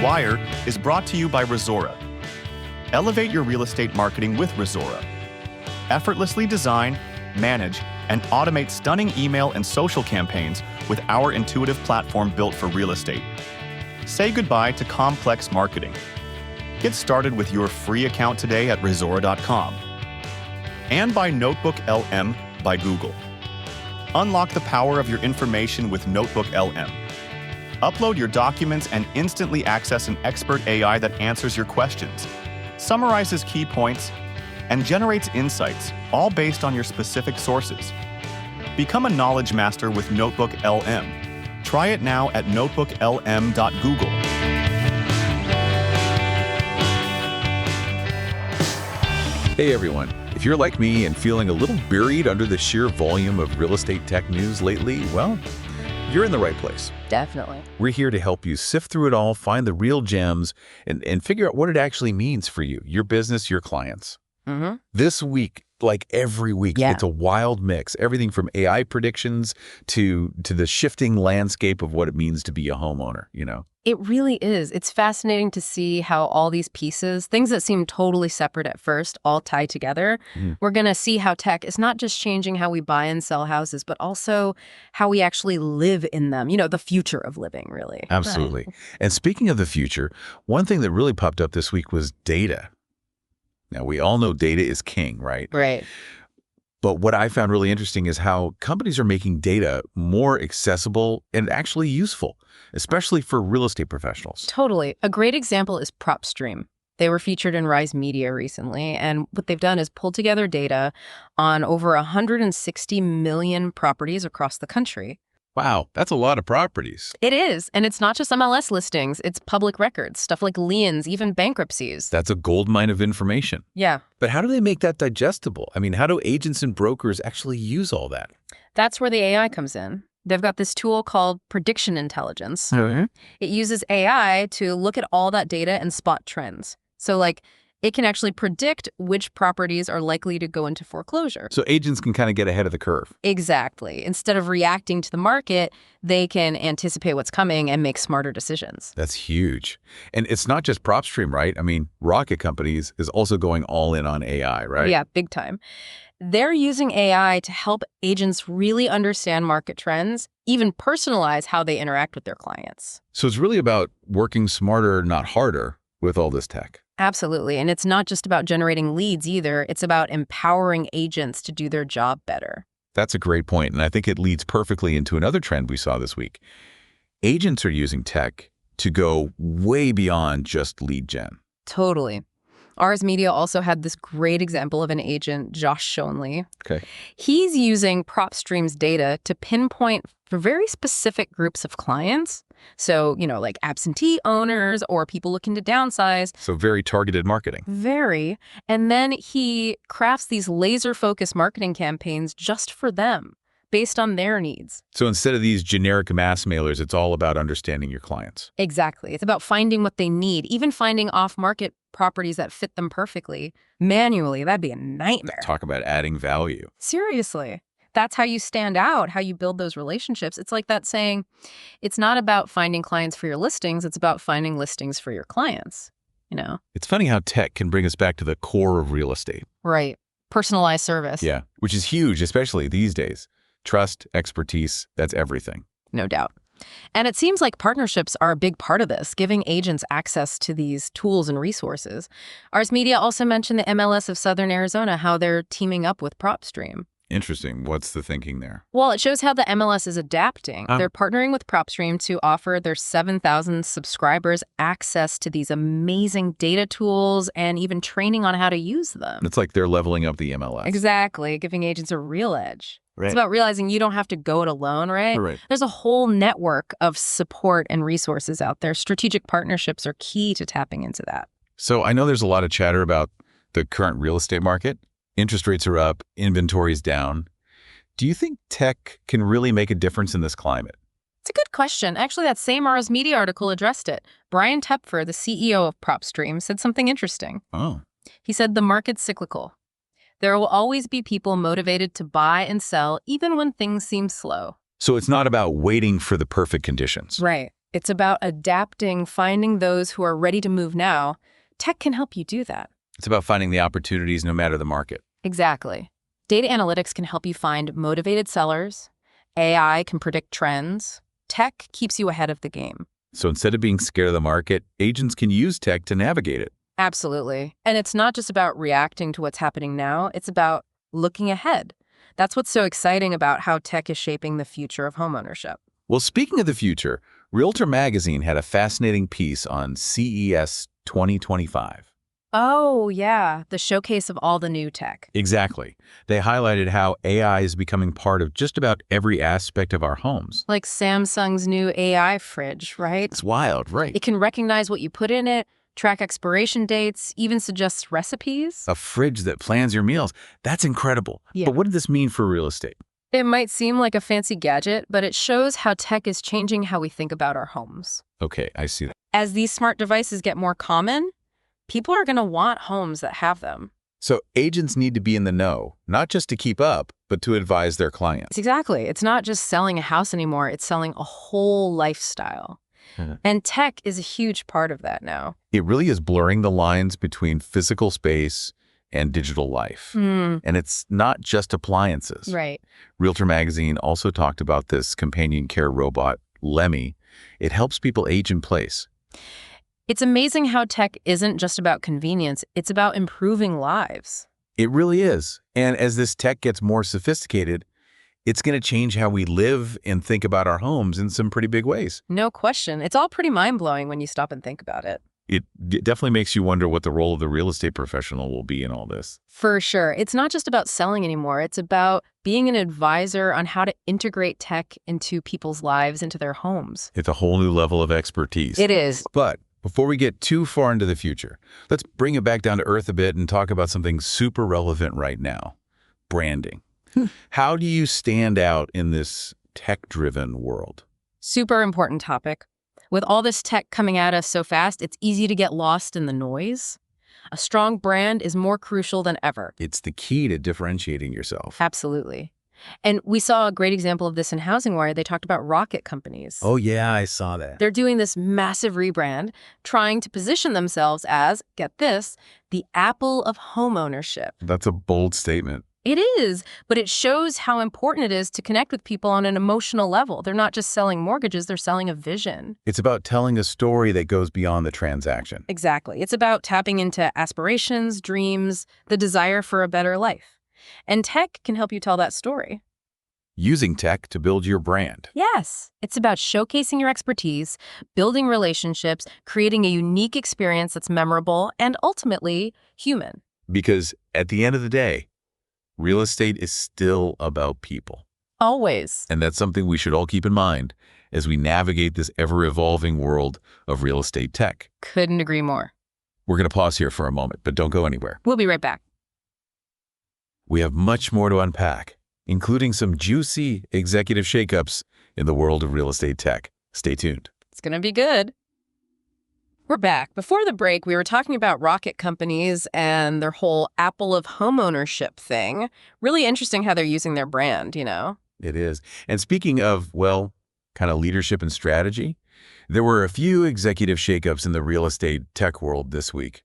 Wire is brought to you by Resora. Elevate your real estate marketing with Resora. Effortlessly design, manage, and automate stunning email and social campaigns with our intuitive platform built for real estate. Say goodbye to complex marketing. Get started with your free account today at Resora.com. And by Notebook LM by Google. Unlock the power of your information with Notebook LM. Upload your documents and instantly access an expert AI that answers your questions, summarizes key points, and generates insights, all based on your specific sources. Become a knowledge master with Notebook LM. Try it now at notebooklm.google. Hey everyone, if you're like me and feeling a little buried under the sheer volume of real estate tech news lately, well, you're in the right place. Definitely. We're here to help you sift through it all, find the real gems, and figure out what it actually means for you, your business, your clients. Mm-hmm. This week, like every week, it's a wild mix. Everything from AI predictions to the shifting landscape of what it means to be a homeowner, you know? It really is. It's fascinating to see how all these pieces, things that seem totally separate at first, all tie together. We're going to see how tech is not just changing how we buy and sell houses, but also how we actually live in them. You know, the future of living, really. Absolutely. Right. And speaking of the future, one thing that really popped up this week was data. Now, we all know data is king, right? Right. But what I found really interesting is how companies are making data more accessible and actually useful, especially for real estate professionals. Totally. A great example is PropStream. They were featured in RISMedia recently, and what they've done is pulled together data on over 160 million properties across the country. Wow, that's a lot of properties. It is, and it's not just MLS listings, it's public records, stuff like liens, even bankruptcies. That's a goldmine of information. Yeah. But how do they make that digestible? I mean, how do agents and brokers actually use all that? That's where the AI comes in. They've got this tool called prediction intelligence. Mm-hmm. It uses AI to look at all that data and spot trends. So, like, it can actually predict which properties are likely to go into foreclosure. So agents can kind of get ahead of the curve. Exactly. Instead of reacting to the market, they can anticipate what's coming and make smarter decisions. That's huge. And it's not just PropStream, right? I mean, Rocket Companies is also going all in on AI, right? Yeah, big time. They're using AI to help agents really understand market trends, even personalize how they interact with their clients. So it's really about working smarter, not harder, with all this tech. Absolutely. And it's not just about generating leads either. It's about empowering agents to do their job better. That's a great point, and I think it leads perfectly into another trend we saw this week. Agents are using tech to go way beyond just lead gen. Totally. RISMedia also had this great example of an agent, Josh Schoenley. Okay. He's using PropStream's data to pinpoint for very specific groups of clients. So, you know, like absentee owners or people looking to downsize. So very targeted marketing. Very. And then he crafts these laser-focused marketing campaigns just for them, based on their needs. So instead of these generic mass mailers, it's all about understanding your clients. Exactly. It's about finding what they need, even finding off-market properties that fit them perfectly. Manually, that'd be a nightmare. Talk about adding value. Seriously. That's how you stand out, how you build those relationships. It's like that saying, it's not about finding clients for your listings, it's about finding listings for your clients, you know? It's funny how tech can bring us back to the core of real estate. Right. Personalized service. Yeah, which is huge, especially these days. Trust, expertise, that's everything. No doubt. And it seems like partnerships are a big part of this, giving agents access to these tools and resources. RISMedia also mentioned the MLS of Southern Arizona, how they're teaming up with PropStream. Interesting. What's the thinking there? Well, it shows how the MLS is adapting. They're partnering with PropStream to offer their 7,000 subscribers access to these amazing data tools and even training on how to use them. It's like they're leveling up the MLS. Exactly, giving agents a real edge. Right. It's about realizing you don't have to go it alone, right? Right. There's a whole network of support and resources out there. Strategic partnerships are key to tapping into that. So I know there's a lot of chatter about the current real estate market. Interest rates are up, inventory's down. Do you think tech can really make a difference in this climate? It's a good question. Actually, that same RISMedia article addressed it. Brian Tepfer, the CEO of PropStream, said something interesting. Oh. He said the market's cyclical. There will always be people motivated to buy and sell even when things seem slow. So it's not about waiting for the perfect conditions. Right. It's about adapting, finding those who are ready to move now. Tech can help you do that. It's about finding the opportunities no matter the market. Exactly. Data analytics can help you find motivated sellers. AI can predict trends. Tech keeps you ahead of the game. So instead of being scared of the market, agents can use tech to navigate it. Absolutely. And it's not just about reacting to what's happening now, it's about looking ahead. That's what's so exciting about how tech is shaping the future of homeownership. Well, speaking of the future, Realtor Magazine had a fascinating piece on CES 2025. Oh, yeah, the showcase of all the new tech. Exactly. They highlighted how AI is becoming part of just about every aspect of our homes. Like Samsung's new AI fridge, right? It's wild, right? It can recognize what you put in it, track expiration dates, even suggest recipes. A fridge that plans your meals. That's incredible. Yeah. But what did this mean for real estate? It might seem like a fancy gadget, but it shows how tech is changing how we think about our homes. Okay, I see that. As these smart devices get more common, people are going to want homes that have them. So agents need to be in the know, not just to keep up, but to advise their clients. Exactly. It's not just selling a house anymore. It's selling a whole lifestyle. And tech is a huge part of that now. It really is blurring the lines between physical space and digital life. And it's not just appliances. Right. Realtor Magazine also talked about this companion care robot, Lemmy. It helps people age in place. It's amazing how tech isn't just about convenience. It's about improving lives. It really is. And as this tech gets more sophisticated, it's going to change how we live and think about our homes in some pretty big ways. No question. It's all pretty mind-blowing when you stop and think about it. It definitely makes you wonder what the role of the real estate professional will be in all this. For sure. It's not just about selling anymore. It's about being an advisor on how to integrate tech into people's lives, into their homes. It's a whole new level of expertise. It is. But before we get too far into the future, let's bring it back down to earth a bit and talk about something super relevant right now: branding. How do you stand out in this tech-driven world? Super important topic. With all this tech coming at us so fast, it's easy to get lost in the noise. A strong brand is more crucial than ever. It's the key to differentiating yourself. Absolutely. And we saw a great example of this in Housing Wire. They talked about rocket companies. Oh, yeah, I saw that. They're doing this massive rebrand, trying to position themselves as, get this, the Apple of homeownership. That's a bold statement. It is, but it shows how important it is to connect with people on an emotional level. They're not just selling mortgages, they're selling a vision. It's about telling a story that goes beyond the transaction. Exactly. It's about tapping into aspirations, dreams, the desire for a better life. And tech can help you tell that story. Using tech to build your brand. Yes. It's about showcasing your expertise, building relationships, creating a unique experience that's memorable, and ultimately human. Because at the end of the day, real estate is still about people. Always. And that's something we should all keep in mind as we navigate this ever-evolving world of real estate tech. Couldn't agree more. We're going to pause here for a moment, but don't go anywhere. We'll be right back. We have much more to unpack, including some juicy executive shakeups in the world of real estate tech. Stay tuned. It's going to be good. We're back. Before the break, we were talking about rocket companies and their whole Apple of homeownership thing. Really interesting how they're using their brand, you know? It is. And speaking of, well, kind of leadership and strategy, there were a few executive shakeups in the real estate tech world this week.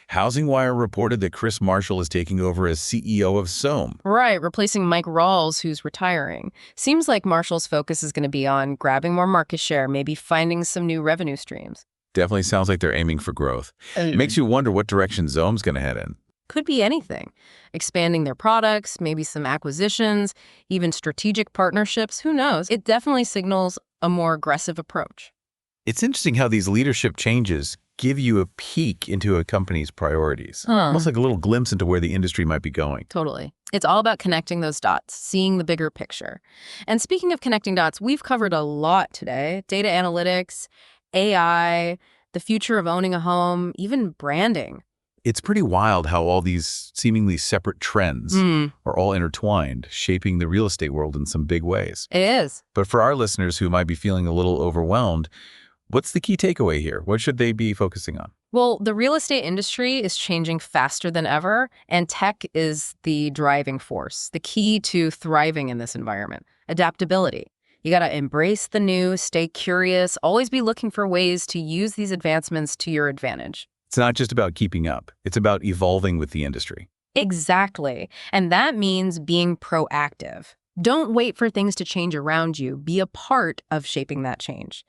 Housing Wire reported that Chris Marshall is taking over as CEO of Soam. Right, replacing Mike Rawls, who's retiring. Seems like Marshall's focus is going to be on grabbing more market share, maybe finding some new revenue streams. Definitely sounds like they're aiming for growth. It makes you wonder what direction Zoam's going to head in. Could be anything. Expanding their products, maybe some acquisitions, even strategic partnerships. Who knows? It definitely signals a more aggressive approach. It's interesting how these leadership changes give you a peek into a company's priorities. Almost like a little glimpse into where the industry might be going. Totally. It's all about connecting those dots, seeing the bigger picture. And speaking of connecting dots, we've covered a lot today. Data analytics, AI, the future of owning a home, even branding. It's pretty wild how all these seemingly separate trends are all intertwined, shaping the real estate world in some big ways. It is. But for our listeners who might be feeling a little overwhelmed, what's the key takeaway here? What should they be focusing on? Well, the real estate industry is changing faster than ever, and tech is the driving force, the key to thriving in this environment. Adaptability. You got to embrace the new, stay curious, always be looking for ways to use these advancements to your advantage. It's not just about keeping up. It's about evolving with the industry. Exactly. And that means being proactive. Don't wait for things to change around you. Be a part of shaping that change.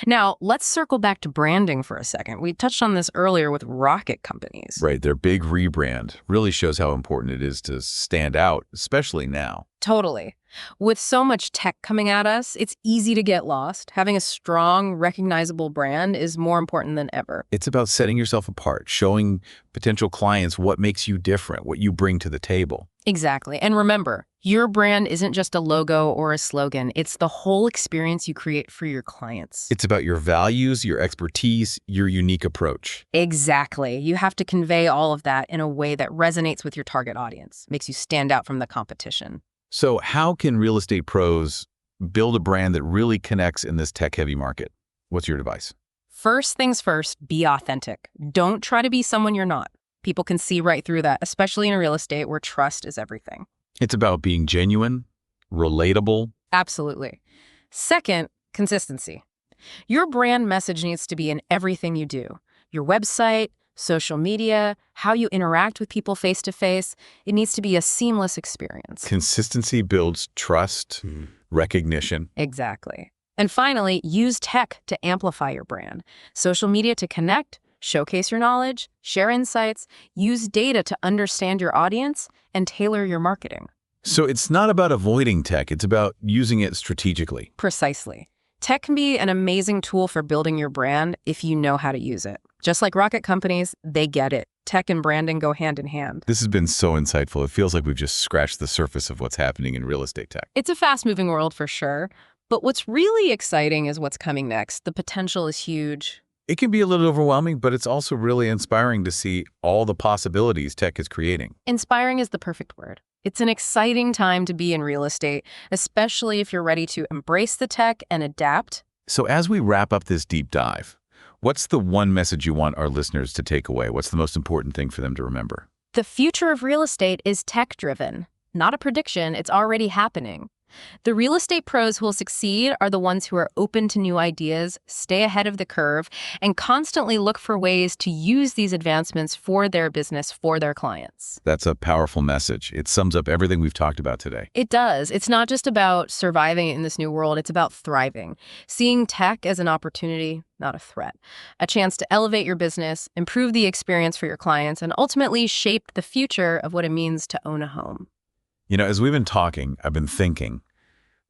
Now, let's circle back to branding for a second. We touched on this earlier with rocket companies. Right, their big rebrand really shows how important it is to stand out, especially now. Totally. With so much tech coming at us, it's easy to get lost. Having a strong, recognizable brand is more important than ever. It's about setting yourself apart, showing potential clients what makes you different, what you bring to the table. Exactly. And remember, your brand isn't just a logo or a slogan. It's the whole experience you create for your clients. It's about your values, your expertise, your unique approach. Exactly. You have to convey all of that in a way that resonates with your target audience, makes you stand out from the competition. So how can real estate pros build a brand that really connects in this tech-heavy market? What's your advice? First things first, be authentic. Don't try to be someone you're not. People can see right through that, especially in real estate where trust is everything. It's about being genuine, relatable. Absolutely. Second, consistency. Your brand message needs to be in everything you do. Your website, social media, how you interact with people face-to-face. It needs to be a seamless experience. Consistency builds trust, recognition. Exactly. And finally, use tech to amplify your brand. Social media to connect, showcase your knowledge, share insights, use data to understand your audience, and tailor your marketing. So it's not about avoiding tech, it's about using it strategically. Precisely. Tech can be an amazing tool for building your brand if you know how to use it. Just like rocket companies, they get it. Tech and branding go hand in hand. This has been so insightful. It feels like we've just scratched the surface of what's happening in real estate tech. It's a fast-moving world for sure, but what's really exciting is what's coming next. The potential is huge. It can be a little overwhelming, but it's also really inspiring to see all the possibilities tech is creating. Inspiring is the perfect word. It's an exciting time to be in real estate, especially if you're ready to embrace the tech and adapt. So as we wrap up this deep dive, what's the one message you want our listeners to take away? What's the most important thing for them to remember? The future of real estate is tech-driven. Not a prediction, it's already happening. The real estate pros who will succeed are the ones who are open to new ideas, stay ahead of the curve, and constantly look for ways to use these advancements for their business, for their clients. That's a powerful message. It sums up everything we've talked about today. It does. It's not just about surviving in this new world, it's about thriving. Seeing tech as an opportunity, not a threat. A chance to elevate your business, improve the experience for your clients, and ultimately shape the future of what it means to own a home. You know, as we've been talking, I've been thinking,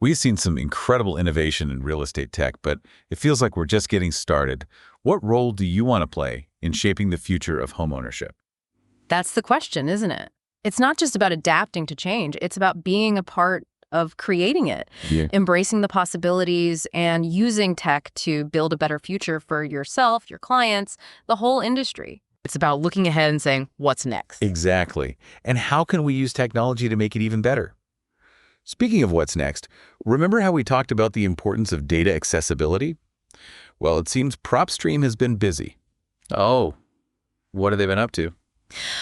we've seen some incredible innovation in real estate tech, but it feels like we're just getting started. What role do you want to play in shaping the future of homeownership? That's the question, isn't it? It's not just about adapting to change. It's about being a part of creating it, embracing the possibilities, and using tech to build a better future for yourself, your clients, the whole industry. It's about looking ahead and saying, what's next? Exactly. And how can we use technology to make it even better? Speaking of what's next, remember how we talked about the importance of data accessibility? Well, it seems PropStream has been busy. Oh, what have they been up to?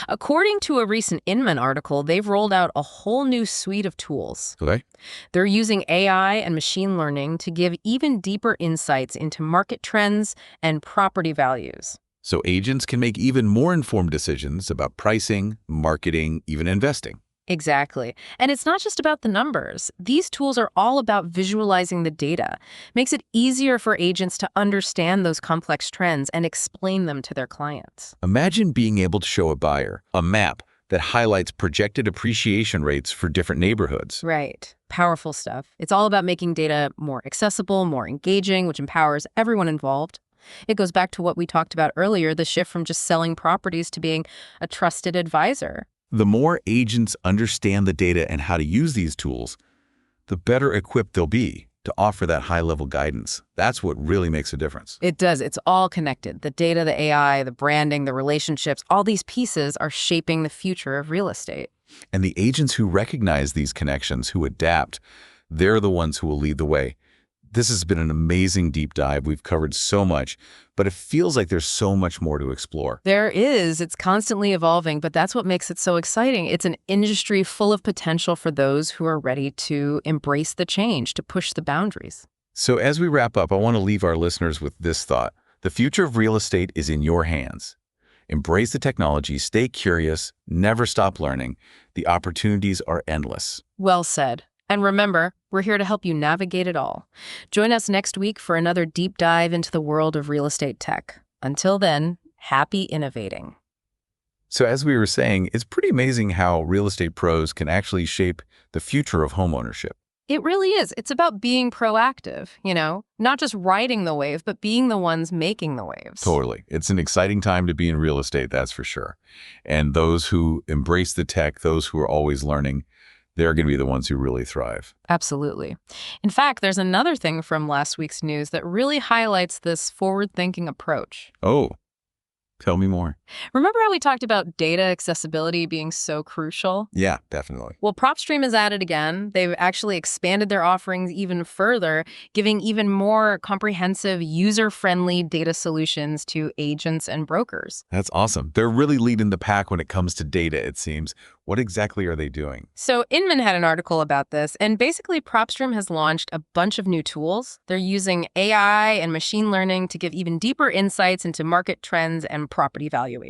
According to a recent Inman article, they've rolled out a whole new suite of tools. Okay. They're using AI and machine learning to give even deeper insights into market trends and property values. So agents can make even more informed decisions about pricing, marketing, even investing. Exactly. And it's not just about the numbers. These tools are all about visualizing the data. Makes it easier for agents to understand those complex trends and explain them to their clients. Imagine being able to show a buyer a map that highlights projected appreciation rates for different neighborhoods. Right. Powerful stuff. It's all about making data more accessible, more engaging, which empowers everyone involved. It goes back to what we talked about earlier, the shift from just selling properties to being a trusted advisor. The more agents understand the data and how to use these tools, the better equipped they'll be to offer that high-level guidance. That's what really makes a difference. It does. It's all connected. The data, the AI, the branding, the relationships, all these pieces are shaping the future of real estate. And the agents who recognize these connections, who adapt, they're the ones who will lead the way. This has been an amazing deep dive. We've covered so much, but it feels like there's so much more to explore. There is. It's constantly evolving, but that's what makes it so exciting. It's an industry full of potential for those who are ready to embrace the change, to push the boundaries. So as we wrap up, I want to leave our listeners with this thought. The future of real estate is in your hands. Embrace the technology, stay curious, never stop learning. The opportunities are endless. Well said. And remember, we're here to help you navigate it all. Join us next week for another deep dive into the world of real estate tech. Until then, happy innovating. So as we were saying, it's pretty amazing how real estate pros can actually shape the future of homeownership. It really is. It's about being proactive, not just riding the wave, but being the ones making the waves. Totally. It's an exciting time to be in real estate, that's for sure. And those who embrace the tech, those who are always learning, they're going to be the ones who really thrive. Absolutely. In fact, there's another thing from last week's news that really highlights this forward-thinking approach. Oh, tell me more. Remember how we talked about data accessibility being so crucial? Yeah, definitely. Well, PropStream is at it again. They've actually expanded their offerings even further, giving even more comprehensive, user-friendly data solutions to agents and brokers. That's awesome. They're really leading the pack when it comes to data, it seems. What exactly are they doing? So Inman had an article about this, and basically PropStream has launched a bunch of new tools. They're using AI and machine learning to give even deeper insights into market trends and property valuations.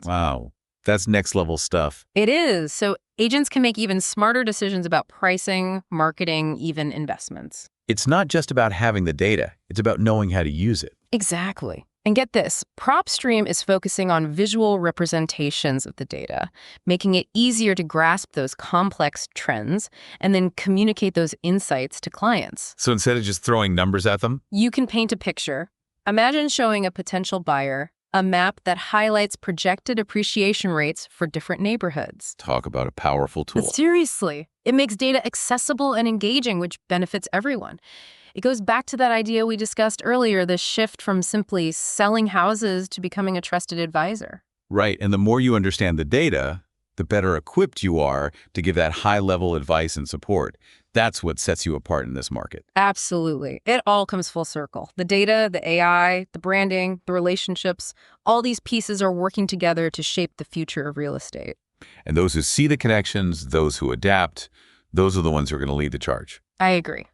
Wow, that's next level stuff. It is. So agents can make even smarter decisions about pricing, marketing, even investments. It's not just about having the data. It's about knowing how to use it. Exactly. And get this, PropStream is focusing on visual representations of the data, making it easier to grasp those complex trends and then communicate those insights to clients. So instead of just throwing numbers at them? You can paint a picture. Imagine showing a potential buyer a map that highlights projected appreciation rates for different neighborhoods. Talk about a powerful tool. Seriously, it makes data accessible and engaging, which benefits everyone. It goes back to that idea we discussed earlier, the shift from simply selling houses to becoming a trusted advisor. Right, and the more you understand the data, the better equipped you are to give that high-level advice and support. That's what sets you apart in this market. Absolutely. It all comes full circle. The data, the AI, the branding, the relationships, all these pieces are working together to shape the future of real estate. And those who see the connections, those who adapt, those are the ones who are going to lead the charge. I agree.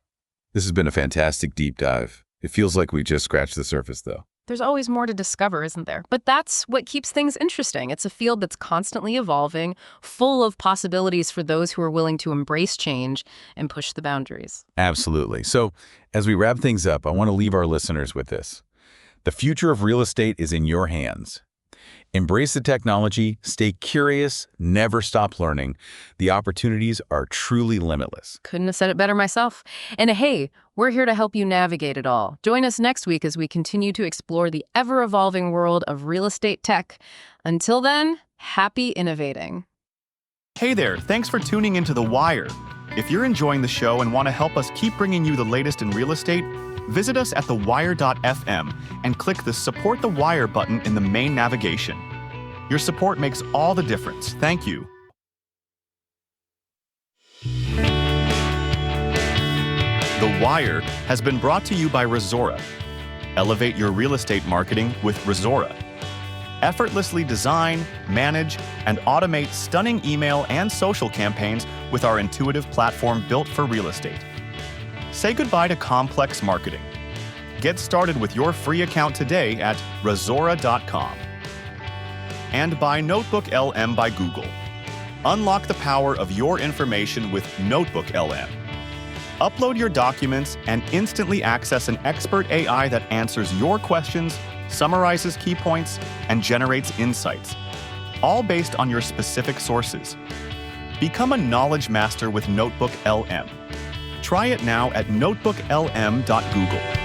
This has been a fantastic deep dive. It feels like we just scratched the surface, though. There's always more to discover, isn't there? But that's what keeps things interesting. It's a field that's constantly evolving, full of possibilities for those who are willing to embrace change and push the boundaries. Absolutely. So as we wrap things up, I want to leave our listeners with this. The future of real estate is in your hands. Embrace the technology, stay curious, never stop learning. The opportunities are truly limitless. Couldn't have said it better myself. And hey, we're here to help you navigate it all. Join us next week as we continue to explore the ever-evolving world of real estate tech. Until then, happy innovating. Hey there, thanks for tuning into The Wire. If you're enjoying the show and want to help us keep bringing you the latest in real estate, visit us at thewire.fm and click the Support the Wire button in the main navigation. Your support makes all the difference. Thank you. The Wire has been brought to you by Resora. Elevate your real estate marketing with Resora. Effortlessly design, manage, and automate stunning email and social campaigns with our intuitive platform built for real estate. Say goodbye to complex marketing. Get started with your free account today at resora.com. And by Notebook LM by Google. Unlock the power of your information with Notebook LM. Upload your documents and instantly access an expert AI that answers your questions, summarizes key points, and generates insights, all based on your specific sources. Become a knowledge master with Notebook LM. Try it now at notebooklm.google.